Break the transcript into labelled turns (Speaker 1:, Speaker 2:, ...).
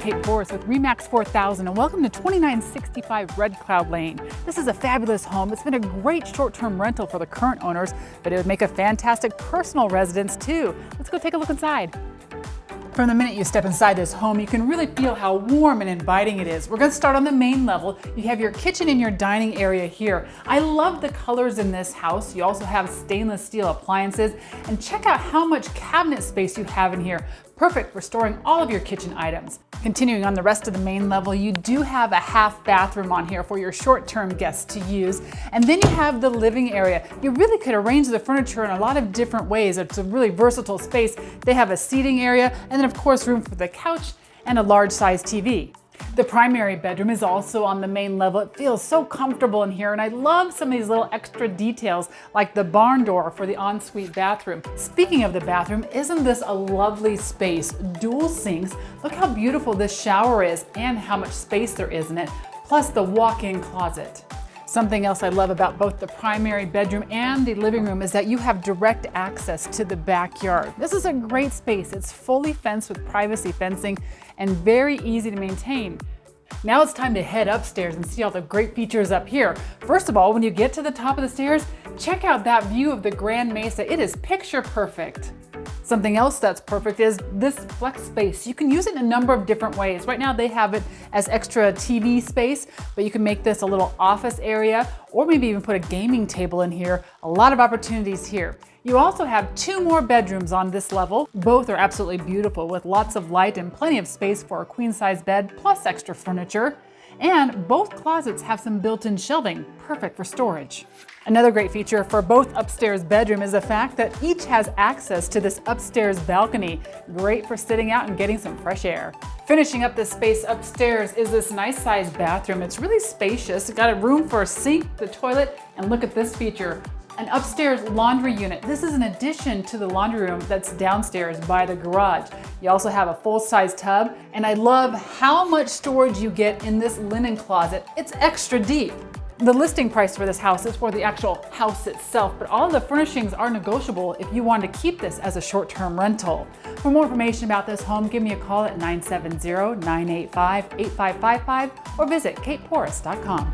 Speaker 1: Kate Porras with Remax 4000 and welcome to 2965 Red Cloud Lane. This is a fabulous home. It's been a great short-term rental for the current owners, but it would make a fantastic personal residence too. Let's go take a look inside. From the minute you step inside this home, you can really feel how warm and inviting it is. We're going to start on the main level. You have your kitchen and your dining area here. I love the colors in this house. You also have stainless steel appliances, and check out how much cabinet space you have in here. Perfect for storing all of your kitchen items. Continuing on the rest of the main level, you do have a half bathroom on here for your short-term guests to use. And then you have the living area. You really could arrange the furniture in a lot of different ways. It's a really versatile space. They have a seating area and then of course room for the couch and a large size TV. The primary bedroom is also on the main level. It feels so comfortable in here, and I love some of these little extra details like the barn door for the ensuite bathroom. Speaking of the bathroom, isn't this a lovely space? Dual sinks. Look how beautiful this shower is and how much space there is in it, plus the walk-in closet. Something else I love about both the primary bedroom and the living room is that you have direct access to the backyard. This is a great space. It's fully fenced with privacy fencing and very easy to maintain. Now it's time to head upstairs and see all the great features up here. First of all, when you get to the top of the stairs, check out that view of the Grand Mesa. It is picture perfect. Something else that's perfect is this flex space. You can use it in a number of different ways. Right now they have it as extra TV space, but you can make this a little office area or maybe even put a gaming table in here. A lot of opportunities here. You also have two more bedrooms on this level. Both are absolutely beautiful with lots of light and plenty of space for a queen size bed plus extra furniture. And both closets have some built-in shelving, perfect for storage. Another great feature for both upstairs bedroom is the fact that each has access to this upstairs balcony. Great for sitting out and getting some fresh air. Finishing up this space upstairs is this nice sized bathroom. It's really spacious. It's got a room for a sink, the toilet, and look at this feature. An upstairs laundry unit. This is an addition to the laundry room that's downstairs by the garage. You also have a full-size tub, and I love how much storage you get in this linen closet. It's extra deep. The listing price for this house is for the actual house itself, but all the furnishings are negotiable if you want to keep this as a short-term rental. For more information about this home, give me a call at 970-985-8555 or visit kateporras.com.